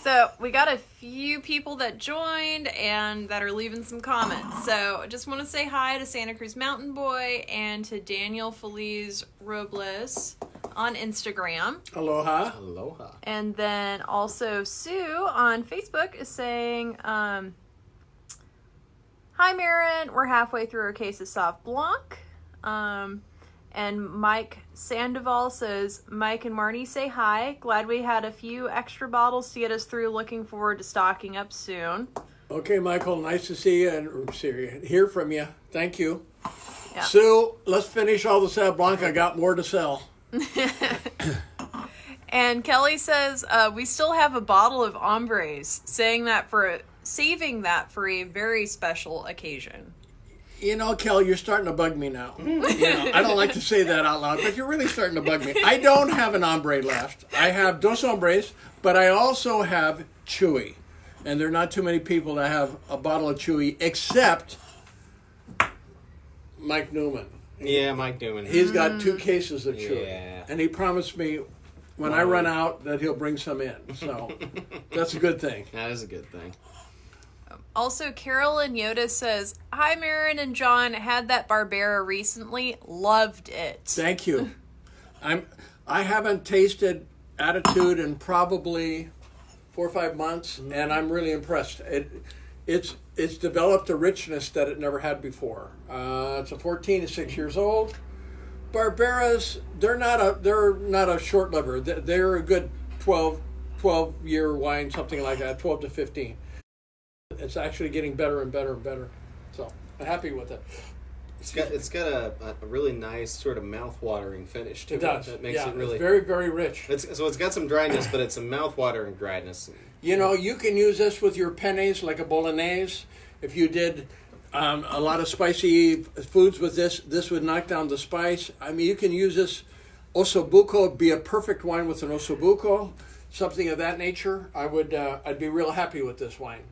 [SPEAKER 1] so we got a few people that joined and that are leaving some comments. So I just want to say hi to Santa Cruz Mountain Boy and to Daniel Feliz Robles. on Instagram.
[SPEAKER 2] Aloha.
[SPEAKER 3] Aloha.
[SPEAKER 1] And then also Sue on Facebook is saying, hi, Marin. We're halfway through our case of Sauv Blanc. And Mike Sandoval says, Mike and Marnie say hi. Glad we had a few extra bottles to get us through. Looking forward to stocking up soon.
[SPEAKER 2] Okay, Michael, nice to see you and hear from you. Thank you.
[SPEAKER 1] Yeah.
[SPEAKER 2] Sue, let's finish all the Sauv Blanc. I got more to sell.
[SPEAKER 1] And Kelly says, we still have a bottle of Hombres, saving that for a very special occasion.
[SPEAKER 2] You know, Kelly, you're starting to bug me now. I don't like to say that out loud, but you're really starting to bug me. I don't have an Hombre left. I have Dos Hombres, but I also have Chewy. And there are not too many people that have a bottle of Chewy, except Mike Newman.
[SPEAKER 3] Yeah, Mike Newman.
[SPEAKER 2] He's got 2 cases of Chewy.
[SPEAKER 3] Yeah.
[SPEAKER 2] And he promised me when I run out that he'll bring some in. So that's a good thing.
[SPEAKER 3] That is a good thing.
[SPEAKER 1] Also, Carolyn Yoda says, hi, Marin and John. Had that Barbera recently. Loved it.
[SPEAKER 2] Thank you. I haven't tasted Attitude in probably 4 or 5 months, and I'm really impressed. It's developed a richness that it never had before. It's a 14 to 6 years old. Barberas, they're not a short liver. They're a good 12-year wine, something like that, 12 to 15. It's actually getting better and better and better. So I'm happy with it.
[SPEAKER 3] It's got a really nice sort of mouth-watering finish to it.
[SPEAKER 2] It does.
[SPEAKER 3] That makes it really
[SPEAKER 2] it's very, very rich.
[SPEAKER 3] So it's got some dryness, but it's a mouth-watering dryness.
[SPEAKER 2] You know, you can use this with your pennes like a bolognese. If you did a lot of spicy foods with this would knock down the spice. I mean, you can use this ossobuco. It'd be a perfect wine with an ossobuco, something of that nature. I'd be real happy with this wine.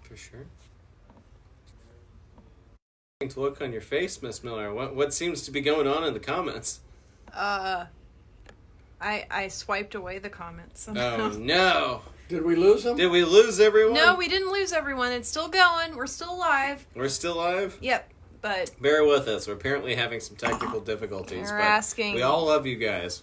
[SPEAKER 3] For sure. To look on your face, Miss Miller. What seems to be going on in the comments?
[SPEAKER 1] I swiped away the comments.
[SPEAKER 3] Oh no!
[SPEAKER 2] Did we lose them?
[SPEAKER 3] Did we lose everyone?
[SPEAKER 1] No, we didn't lose everyone. It's still going. We're still alive.
[SPEAKER 3] We're still live?
[SPEAKER 1] Yep, but
[SPEAKER 3] Bear with us. We're apparently having some technical difficulties.
[SPEAKER 1] They're
[SPEAKER 3] but
[SPEAKER 1] asking.
[SPEAKER 3] We all love you guys.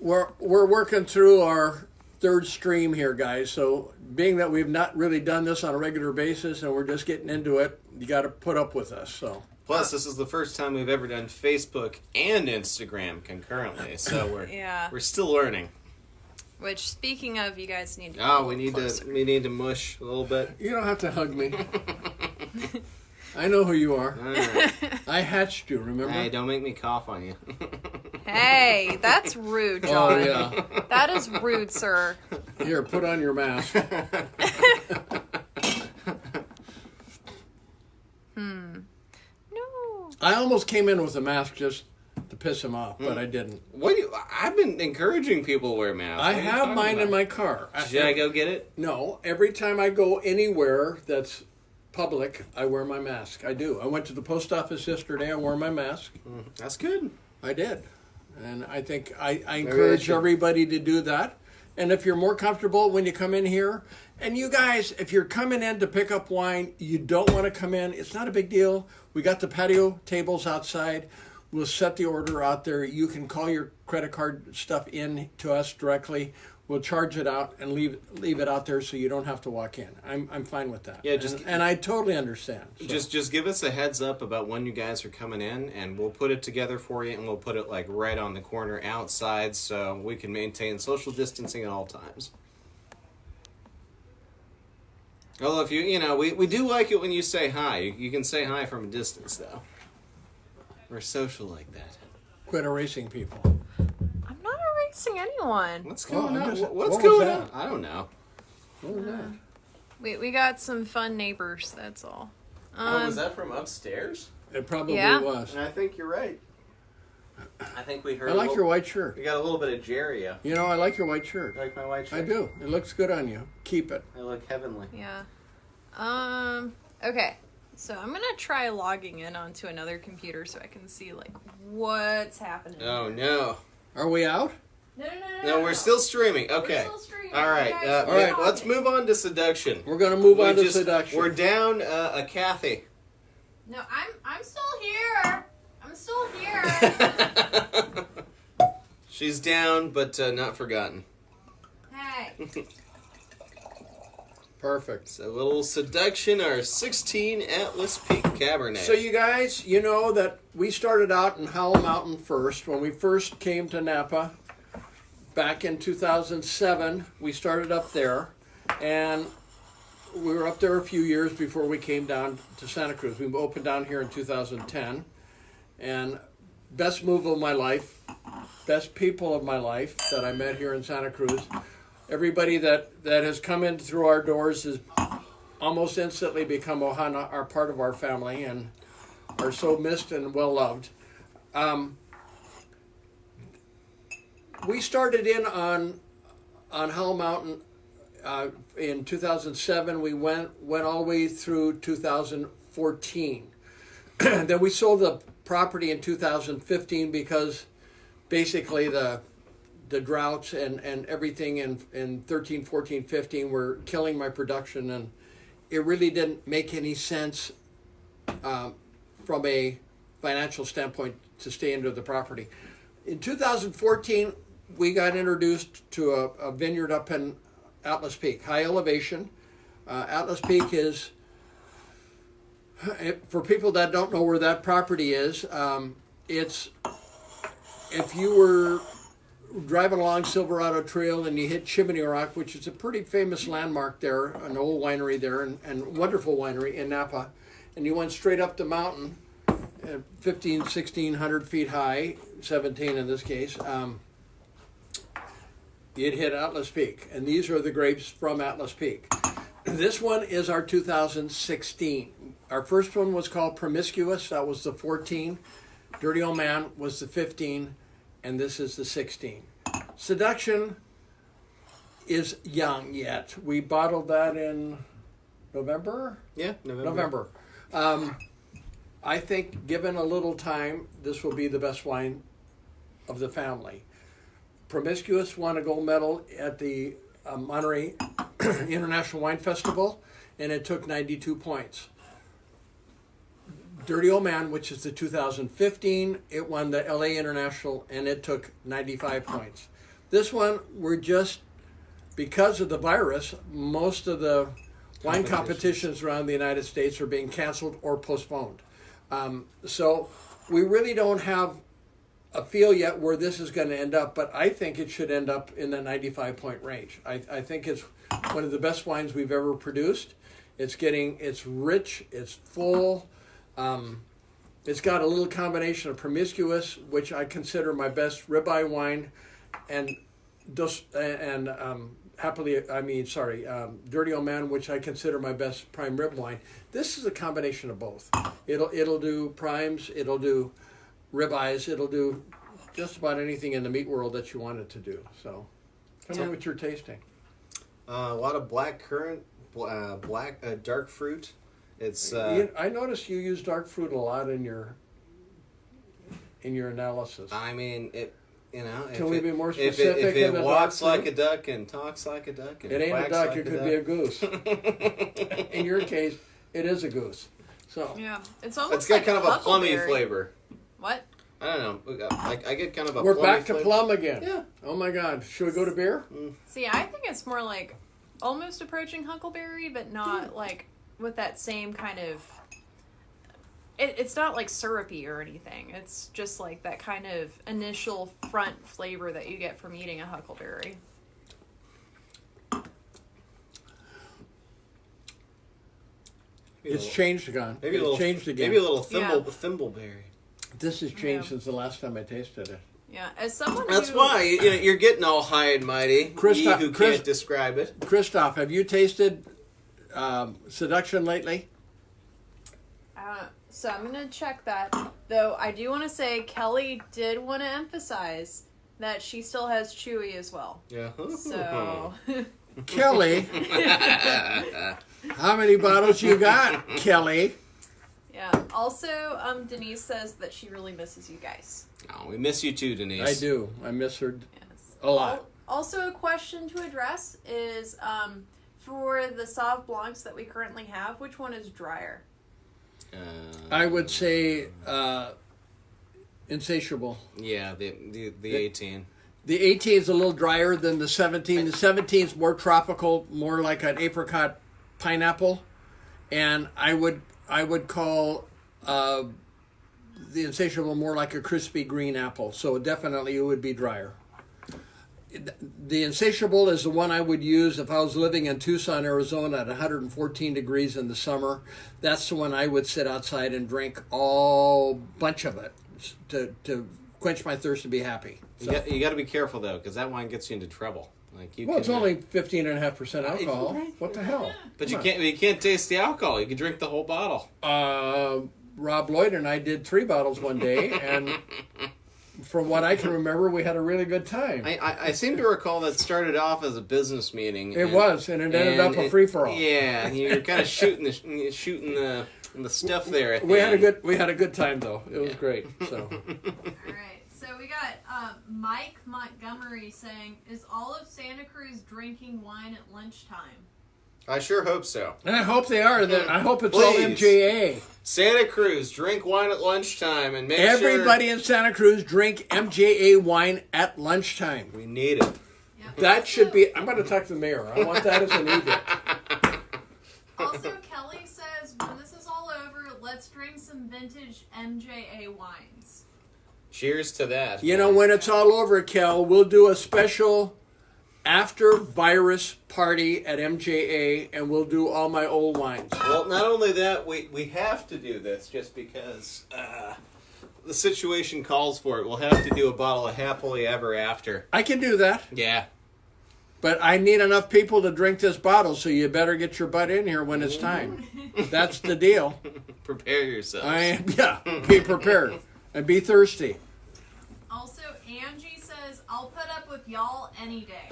[SPEAKER 2] We're working through our 3rd stream here, guys. So being that we've not really done this on a regular basis and we're just getting into it, you got to put up with us. So
[SPEAKER 3] Plus, this is the first time we've ever done Facebook and Instagram concurrently, so we're still learning.
[SPEAKER 1] Which, speaking of, you guys need to.
[SPEAKER 3] Oh, we need to mush a little bit.
[SPEAKER 2] you don't have to hug me. I know who you are.
[SPEAKER 3] All right.
[SPEAKER 2] I hatched you, remember?
[SPEAKER 3] Hey, don't make me cough on you.
[SPEAKER 1] Hey, that's rude, John.
[SPEAKER 2] Oh, yeah.
[SPEAKER 1] That is rude, sir.
[SPEAKER 2] Here, put on your mask.
[SPEAKER 1] No.
[SPEAKER 2] I almost came in with a mask just to piss him off, but I didn't.
[SPEAKER 3] I've been encouraging people to wear masks.
[SPEAKER 2] I have mine in my car.
[SPEAKER 3] Should I go get it?
[SPEAKER 2] No, every time I go anywhere that's public, I wear my mask. I do. I went to the post office yesterday. I wore my mask.
[SPEAKER 3] That's good.
[SPEAKER 2] I did. And I think I encourage everybody to do that. And if you're more comfortable when you come in here, and you guys, if you're coming in to pick up wine, you don't want to come in, it's not a big deal. We got the patio tables outside. We'll set the order out there. You can call your credit card stuff in to us directly. We'll charge it out and leave it out there so you don't have to walk in. I'm fine with that.
[SPEAKER 3] Yeah,
[SPEAKER 2] and I totally understand. So.
[SPEAKER 3] Just give us a heads up about when you guys are coming in, and we'll put it together for you, and we'll put it like right on the corner outside so we can maintain social distancing at all times. Although if we do like it when you say hi. You can say hi from a distance though. We're social like that.
[SPEAKER 2] Quit erasing people.
[SPEAKER 1] I'm not erasing anyone.
[SPEAKER 3] What's going on?
[SPEAKER 2] What
[SPEAKER 3] What's
[SPEAKER 2] was
[SPEAKER 3] going
[SPEAKER 2] that?
[SPEAKER 3] on? I don't know.
[SPEAKER 2] What was that?
[SPEAKER 1] We got some fun neighbors, that's all.
[SPEAKER 3] Was that from upstairs?
[SPEAKER 2] It probably was.
[SPEAKER 3] And I think you're right. I think we heard.
[SPEAKER 2] I like your white shirt.
[SPEAKER 3] We got a little bit of Jerry.
[SPEAKER 2] You know, I like your white shirt.
[SPEAKER 3] You like my white shirt?
[SPEAKER 2] I do. It looks good on you. Keep it.
[SPEAKER 3] I look heavenly.
[SPEAKER 1] Yeah. Okay. So I'm gonna try logging in onto another computer so I can see like what's happening.
[SPEAKER 3] Oh no.
[SPEAKER 2] Are we out?
[SPEAKER 3] No, we're still streaming. Okay.
[SPEAKER 1] We're still streaming.
[SPEAKER 3] All right.
[SPEAKER 2] All right.
[SPEAKER 3] Let's move on to Seduction.
[SPEAKER 2] We're going to move on to Seduction.
[SPEAKER 3] We're down a Kathy.
[SPEAKER 1] No, I'm still here. I'm still here.
[SPEAKER 3] She's down, but not forgotten.
[SPEAKER 1] Hey.
[SPEAKER 2] Perfect.
[SPEAKER 3] So a little Seduction, our 16 Atlas Peak Cabernet.
[SPEAKER 2] So you guys, you know that we started out in Howell Mountain first. When we first came to Napa back in 2007, we started up there. And we were up there a few years before we came down to Santa Cruz. We opened down here in 2010. And best move of my life, best people of my life that I met here in Santa Cruz. Everybody that has come in through our doors has almost instantly become Ohana, are part of our family, and are so missed and well loved. We started in on Howell Mountain in 2007. We went all the way through 2014. Then we sold the property in 2015 because basically the droughts and everything in 13, 14, 15 were killing my production, and it really didn't make any sense from a financial standpoint to stay into the property. In 2014, we got introduced to a vineyard up in Atlas Peak, high elevation. Atlas Peak is, for people that don't know where that property is, it's, if you were driving along Silverado Trail and you hit Chimney Rock, which is a pretty famous landmark there, an old winery there, and wonderful winery in Napa, and you went straight up the mountain, 1,600 feet high, 17 in this case, you'd hit Atlas Peak. And these are the grapes from Atlas Peak. This one is our 2016. Our first one was called Promiscuous. That was the 14. Dirty Old Man was the 15. And this is the 16. Seduction is young yet. We bottled that in November?
[SPEAKER 3] Yeah, November.
[SPEAKER 2] I think given a little time, this will be the best wine of the family. Promiscuous won a gold medal at the Monterey International Wine Festival, and it took 92 points. Dirty Old Man, which is the 2015, it won the LA International, and it took 95 points. This one, we're just, because of the virus, most of the wine competitions around the United States are being canceled or postponed. So we really don't have a feel yet where this is going to end up, but I think it should end up in the 95-point range. I think it's one of the best wines we've ever produced. It's rich, it's full. It's got a little combination of Promiscuous, which I consider my best ribeye wine, and Dirty Old Man, which I consider my best prime rib wine. This is a combination of both. It'll do primes, it'll do ribeyes, it'll do just about anything in the meat world that you want it to do. So, tell me what you're tasting.
[SPEAKER 3] A lot of black currant, dark fruit. It's.
[SPEAKER 2] I noticed you use dark fruit a lot in your analysis.
[SPEAKER 3] I mean, it. You know,
[SPEAKER 2] can we be more specific?
[SPEAKER 3] If it walks like a duck and talks like a duck, and
[SPEAKER 2] it ain't a duck.
[SPEAKER 3] like
[SPEAKER 2] It could be a goose. In your case, it is a goose. So
[SPEAKER 1] yeah, it's almost.
[SPEAKER 3] It's got
[SPEAKER 1] like
[SPEAKER 3] kind of a plummy flavor.
[SPEAKER 1] What?
[SPEAKER 3] I don't know. I get kind of a.
[SPEAKER 2] We're back to
[SPEAKER 3] flavor.
[SPEAKER 2] plum again.
[SPEAKER 3] Yeah.
[SPEAKER 2] Oh my God! Should we go to beer?
[SPEAKER 1] See, I think it's more like almost approaching huckleberry, but not like with that same kind of. It's not like syrupy or anything. It's just like that kind of initial front flavor that you get from eating a huckleberry.
[SPEAKER 2] It's changed again.
[SPEAKER 3] Maybe
[SPEAKER 2] it's changed again.
[SPEAKER 3] Maybe a little thimbleberry.
[SPEAKER 2] This has changed since the last time I tasted it.
[SPEAKER 1] Yeah, as someone
[SPEAKER 3] That's
[SPEAKER 1] who...
[SPEAKER 3] why you're getting all high and mighty.
[SPEAKER 2] Christoph,
[SPEAKER 3] who can't describe it.
[SPEAKER 2] Christoph, have you tasted Seduction lately?
[SPEAKER 1] So I'm going to check that. Though I do want to say Kelly did want to emphasize that she still has Chewy as well.
[SPEAKER 3] Yeah.
[SPEAKER 1] So...
[SPEAKER 2] Kelly, how many bottles you got, Kelly?
[SPEAKER 1] Yeah. Also, Denise says that she really misses you guys.
[SPEAKER 3] Oh, we miss you too, Denise.
[SPEAKER 2] I do. I miss her
[SPEAKER 1] Yes.
[SPEAKER 2] a lot.
[SPEAKER 1] Also, a question to address is for the Sauv Blancs that we currently have, which one is drier?
[SPEAKER 2] I would say Insatiable.
[SPEAKER 3] Yeah, the 18.
[SPEAKER 2] The 18 is a little drier than the 17. The 17 is more tropical, more like an apricot pineapple, and I would call the Insatiable more like a crispy green apple. So definitely it would be drier. The Insatiable is the one I would use if I was living in Tucson, Arizona at 114 degrees in the summer. That's the one I would sit outside and drink all bunch of it to quench my thirst and be happy. So.
[SPEAKER 3] You got to be careful though, because that wine gets you into trouble. Like
[SPEAKER 2] it's only 15.5% alcohol. What the hell?
[SPEAKER 3] But you can't taste the alcohol. You can drink the whole bottle.
[SPEAKER 2] Rob Lloyd and I did 3 bottles one day, and from what I can remember, we had a really good time.
[SPEAKER 3] I seem to recall that started off as a business meeting.
[SPEAKER 2] It was, and it ended up a free for all.
[SPEAKER 3] Yeah, you were kind of shooting the stuff there. At
[SPEAKER 2] we had a good time though. It was great. So.
[SPEAKER 1] All right, so we got Mike Montgomery saying, "Is all of Santa Cruz drinking wine at lunchtime?"
[SPEAKER 3] I sure hope so.
[SPEAKER 2] I hope they are. I hope it's
[SPEAKER 3] Please.
[SPEAKER 2] all MJA.
[SPEAKER 3] Santa Cruz, drink wine at lunchtime and make
[SPEAKER 2] Everybody in Santa Cruz drink MJA wine at lunchtime.
[SPEAKER 3] We need it.
[SPEAKER 1] Yep.
[SPEAKER 2] That should be. I'm going to talk to the mayor. I want that as an edict.
[SPEAKER 1] Also, Kelly says, when this is all over, let's drink some vintage MJA wines.
[SPEAKER 3] Cheers to that.
[SPEAKER 2] You know, when it's all over, Kel, we'll do a special after-virus party at MJA, and we'll do all my old wines.
[SPEAKER 3] Well, not only that, we have to do this just because the situation calls for it. We'll have to do a bottle of Happily Ever After.
[SPEAKER 2] I can do that.
[SPEAKER 3] Yeah.
[SPEAKER 2] But I need enough people to drink this bottle, so you better get your butt in here when it's time. That's the deal.
[SPEAKER 3] Prepare yourselves.
[SPEAKER 2] Be prepared. And be thirsty.
[SPEAKER 1] Also, Angie says, I'll put up with y'all any day.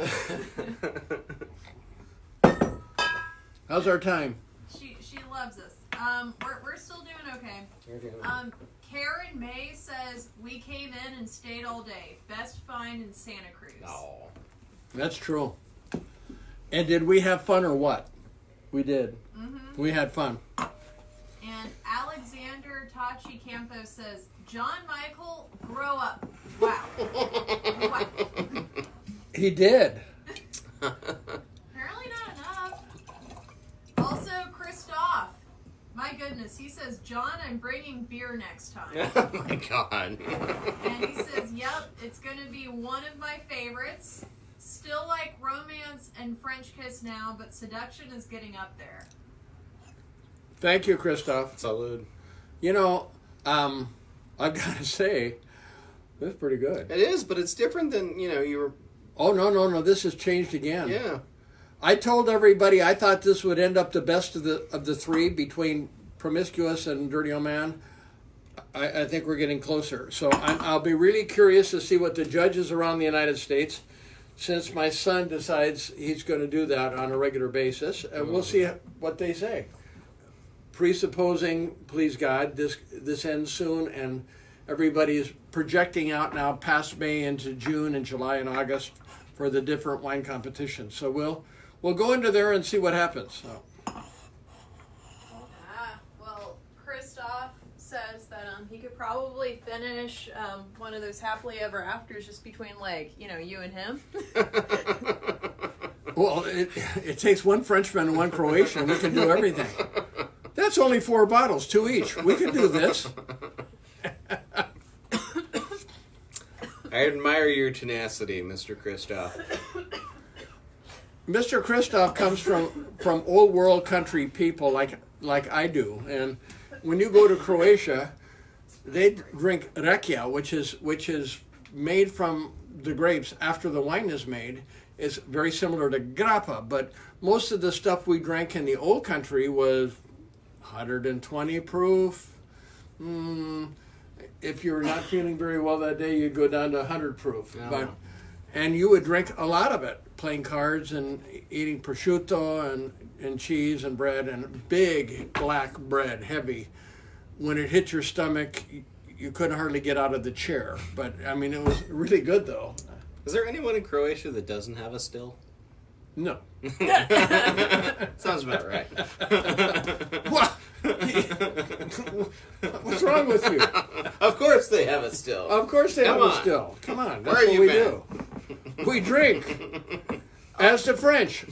[SPEAKER 2] How's our time?
[SPEAKER 1] She loves us. We're still doing okay. Karen May says, we came in and stayed all day. Best find in Santa Cruz.
[SPEAKER 3] Oh.
[SPEAKER 2] That's true. And did we have fun or what? We did.
[SPEAKER 1] Mm-hmm.
[SPEAKER 2] We had fun.
[SPEAKER 1] And Alexander Tachi Campos says, John Michael, grow up. Wow. Wow.
[SPEAKER 2] He did.
[SPEAKER 1] Apparently not enough. Also, Christoph. My goodness, he says, John, I'm bringing beer next time.
[SPEAKER 3] Oh my God.
[SPEAKER 1] And he says, yep, it's going to be one of my favorites. Still like Romance and French Kiss now, but Seduction is getting up there.
[SPEAKER 2] Thank you, Christoph.
[SPEAKER 3] Salud.
[SPEAKER 2] You know, I've got to say, that's pretty good.
[SPEAKER 3] It is, but it's different than, you were...
[SPEAKER 2] Oh, no. This has changed again.
[SPEAKER 3] Yeah.
[SPEAKER 2] I told everybody I thought this would end up the best of the three between Promiscuous and Dirty Old Man. I think we're getting closer. So I'll be really curious to see what the judges around the United States, since my son decides he's going to do that on a regular basis, and we'll see what they say. Presupposing, please God, this ends soon, and everybody's projecting out now past May into June and July and August for the different wine competitions. So we'll go into there and see what happens. So.
[SPEAKER 1] Well, Christoph says that he could probably finish one of those happily ever afters just between you and him.
[SPEAKER 2] Well, it takes one Frenchman and one Croatian. We can do everything. That's only 4 bottles, 2 each. We can do this.
[SPEAKER 3] I admire your tenacity, Mr. Christoph.
[SPEAKER 2] Mr. Christoph comes from old world country people like I do, and when you go to Croatia, they drink rakia, which is made from the grapes after the wine is made. It's very similar to grappa, but most of the stuff we drank in the old country was 120 proof. If you're not feeling very well that day, you'd go down to 100 proof.
[SPEAKER 3] Oh.
[SPEAKER 2] And you would drink a lot of it, playing cards and eating prosciutto and cheese and bread and big black bread, heavy. When it hit your stomach, you couldn't hardly get out of the chair. But, I mean, it was really good, though.
[SPEAKER 3] Is there anyone in Croatia that doesn't have a still?
[SPEAKER 2] No.
[SPEAKER 3] Sounds about right.
[SPEAKER 2] Well, What's wrong with you?
[SPEAKER 3] Of course they have it still.
[SPEAKER 2] Of course they have it
[SPEAKER 3] on.
[SPEAKER 2] still. Come on, that's
[SPEAKER 3] Where are
[SPEAKER 2] what
[SPEAKER 3] you,
[SPEAKER 2] we
[SPEAKER 3] man?
[SPEAKER 2] do. We drink. As the French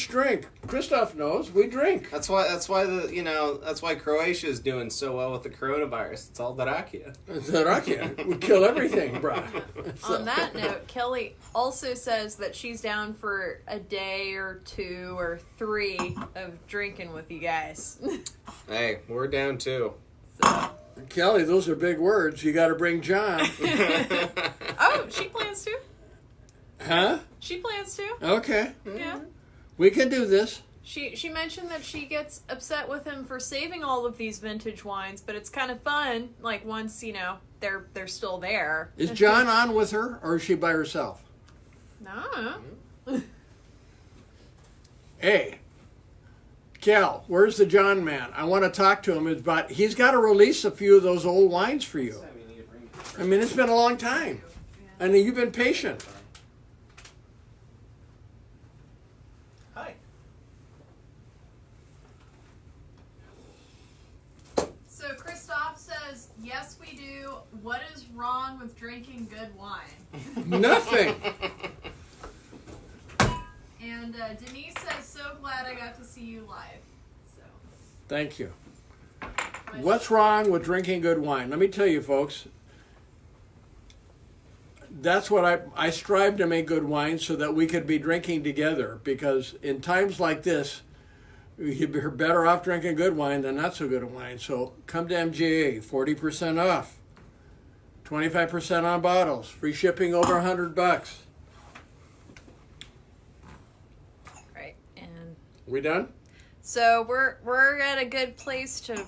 [SPEAKER 2] drink. Christoph knows we drink.
[SPEAKER 3] That's why that's why Croatia is doing so well with the coronavirus. It's all Darakya.
[SPEAKER 2] We kill everything, bruh.
[SPEAKER 1] On that note, Kelly also says that she's down for a day or 2 or 3 of drinking with you guys.
[SPEAKER 3] Hey, we're down too.
[SPEAKER 1] So.
[SPEAKER 2] Kelly, those are big words. You got to bring John.
[SPEAKER 1] Oh, she plans to.
[SPEAKER 2] Huh?
[SPEAKER 1] She plans to.
[SPEAKER 2] Okay.
[SPEAKER 1] Yeah.
[SPEAKER 2] We can do this.
[SPEAKER 1] She mentioned that she gets upset with him for saving all of these vintage wines, but it's kind of fun. Like once they're still there.
[SPEAKER 2] Is John on with her, or is she by herself?
[SPEAKER 1] No.
[SPEAKER 2] Hey, Cal, where's the John man? I want to talk to him about. He's got to release a few of those old wines for you. I mean, it's been a long time, and you've been patient.
[SPEAKER 3] Hi.
[SPEAKER 1] So Christoph says, yes, we do. What is wrong with drinking good wine?
[SPEAKER 2] Nothing.
[SPEAKER 1] And Denise says, so glad I got to see you live. So.
[SPEAKER 2] Thank you. What's wrong with drinking good wine? Let me tell you, folks. That's what I strive to make good wine so that we could be drinking together, because in times like this, you're better off drinking good wine than not so good wine. So come to MJA, 40% off, 25% on bottles, free shipping over $100.
[SPEAKER 1] Right, and
[SPEAKER 2] We done?
[SPEAKER 1] so we're at a good place to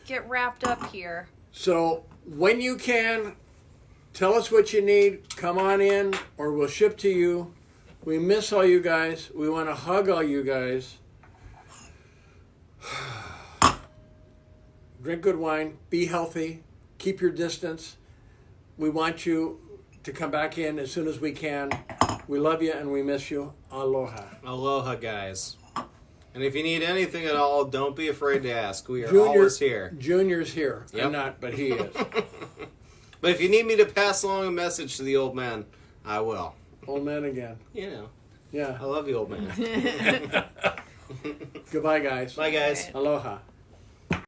[SPEAKER 1] get wrapped up here.
[SPEAKER 2] So when you can, tell us what you need. Come on in, or we'll ship to you. We miss all you guys. We want to hug all you guys. Drink good wine. Be healthy. Keep your distance. We want you to come back in as soon as we can. We love you and we miss you. Aloha.
[SPEAKER 3] Aloha, guys. And if you need anything at all, don't be afraid to ask. We are always here.
[SPEAKER 2] Junior's here.
[SPEAKER 3] Yep.
[SPEAKER 2] I'm not, but he is.
[SPEAKER 3] But if you need me to pass along a message to the old man, I will.
[SPEAKER 2] Old man again.
[SPEAKER 3] You know,
[SPEAKER 2] Yeah.
[SPEAKER 3] I love you, old man.
[SPEAKER 2] Goodbye, guys.
[SPEAKER 3] Bye, guys.
[SPEAKER 2] Aloha.